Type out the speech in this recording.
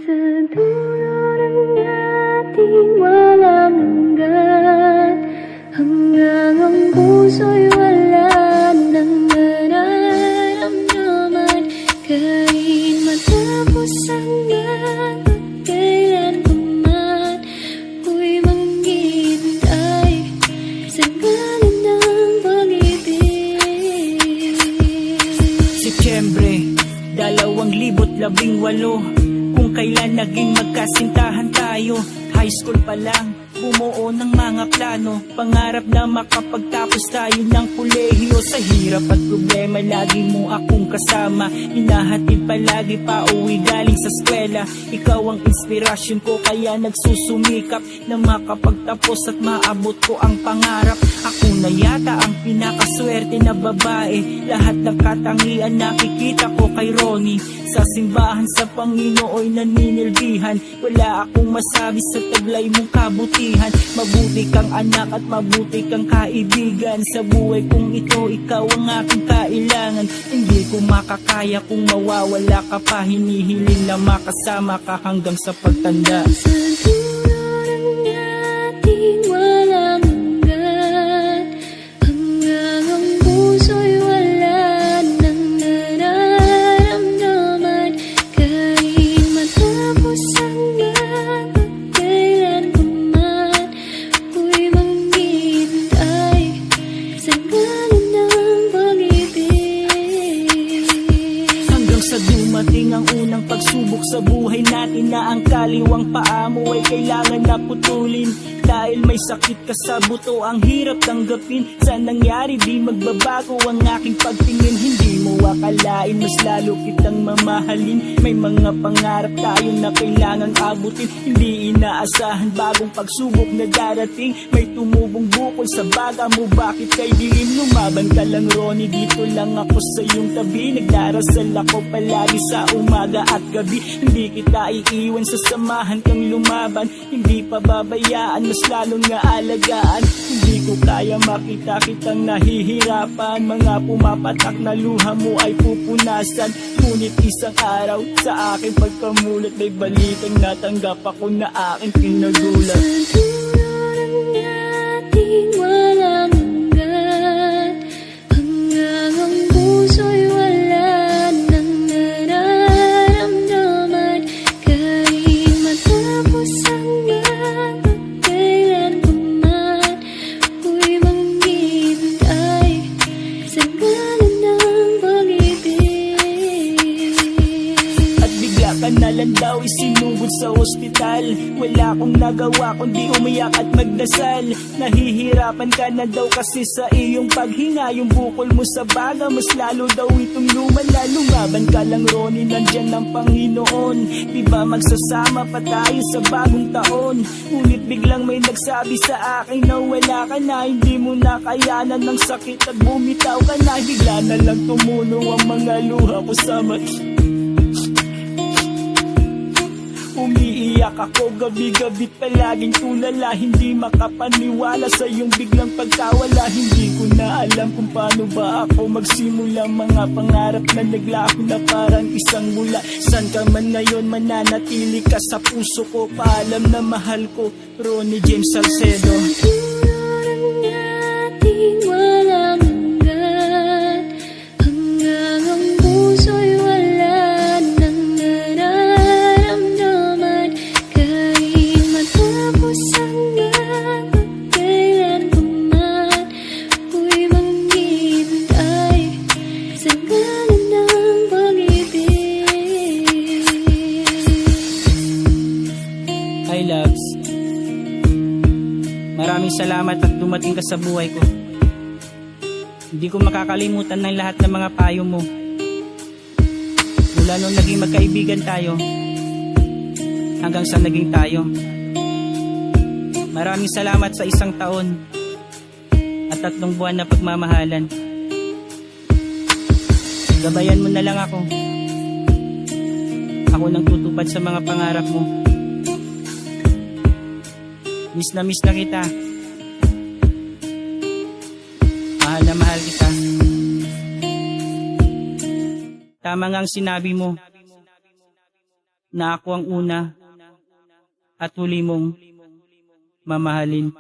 Sa dulo ng ating walang hanggan, hanggang ang puso'y wala nang nararamdaman. Kahit matapos ang lahat, kailan pa man ako'y manghihintay sa galit ng pag-ibig. Setyembre 2018, kung kailan naging magkasintahan tayo. High school pa lang, bumuo ng mga plano, pangarap na makapagtapos tayo ng kolehiyo. Sa hirap at problema, lagi mo akong kasama, hinahatid palagi pa uwi galing sa eskwela. Ikaw ang inspirasyon ko, kaya nagsusumikap na makapagtapos at maabot ko ang pangarap. Ako na yata ang pinakaswerte na babae, lahat ng katangian nakikita ko kay Ronnie. Sa simbahan sa Panginooy naninilbihan, wala akong masabi sa taglay mong kabutihan. Mabuti kang anak at mabuti kang kaibigan. Sa buhay kong ito, ikaw ang aking kailangan. Hindi ko makakaya kung mawawala ka pa. Hinihiling na makasama ka hanggang sa pagtanda. Sa dulo ng ating walang hanggan, hanggang ang puso'y wala nang nararamdaman. Kahit matapos ang lahat, kailan pa man ako'y manghihintay sa galit ng pag-ibig. Hanggang sa dumating ang unang pagsubok sa buhay natin, na ang kaliwang paa mo ay kailangan na putulin. Dahil may sakit ka sa buto, ang hirap tanggapin. Sa nangyari di magbabago ang aking pagtingin. Hindi mo akalain, mas lalo kitang mamahalin. May mga pangarap tayo na kailangang abutin. Hindi inaasahan bagong pagsubok na darating. May tumubong bukol sa baga mo, bakit kay dilim? Lumaban ka lang Ronnie, dito lang ako sa iyong tabi. Nagdarasal ako palagi sa umaga at gabi. Hindi kita iiwan, sasamahan kang lumaban. Hindi pa babayaan, mas lalong nga alagaan. Hindi ko kaya makita kitang nahihirapan. Mga pumapatak na luha mo ay pupunasan. Ngunit isang araw sa aking pagkamulat, may balitang natanggap ako na aking pinagulat. Sa dulo ng ating walang hanggan, hanggang ang puso'y wala nang nararamdaman. Kahit matapos ang lahat, kailan pa man ako'y manghihintay sa galit ng pag-ibig. At bigla ka na lang daw isinugod sa ospital. Wala akong nagawa kundi umiyak at magdasal. Nahihirapan ka na daw kasi sa iyong paghinga. Yung bukol mo sa baga, mas lalo daw itong lumala. Lumaban ka lang Ronnie, nandyan ang Panginoon. Diba magsasama pa tayo sa bagong taon? Ngunit biglang may nagsabi sa akin na wala ka na. Hindi mo na kayanan ng sakit at bumitaw ka na. Bigla na lang tumulo ang mga luha ko sa mata. Umiiyak ako gabi-gabi, palaging tulala. Hindi makapaniwala sa iyong biglang pagkawala. Hindi ko na alam kung paano ba ako magsimula. Mga pangarap na naglaho na parang isang mula. San ka man ngayon, mananatili ka sa puso ko. Paalam na mahal ko, Ronnie James Salcedo. Sa dulo ng ating walang hanggan, hanggang ang puso'y wala nang nararamdaman. Kahit matapos ang lahat, kailan pa man ako'y manghihintay sa galit ng pag-ibig. Hi loves, maraming salamat at dumating ka sa buhay ko. Hindi ko makakalimutan ng lahat ng mga payo mo. Mula nung naging magkaibigan tayo, hanggang sa naging tayo. Maraming salamat sa 1 taon at 3 buwan na pagmamahalan. Gabayan mo na lang ako. Ako nang tutupad sa mga pangarap mo. Miss na kita. Mahal na mahal kita. Tama nga ang sinabi mo. na ako ang una at huli mong mamahalin.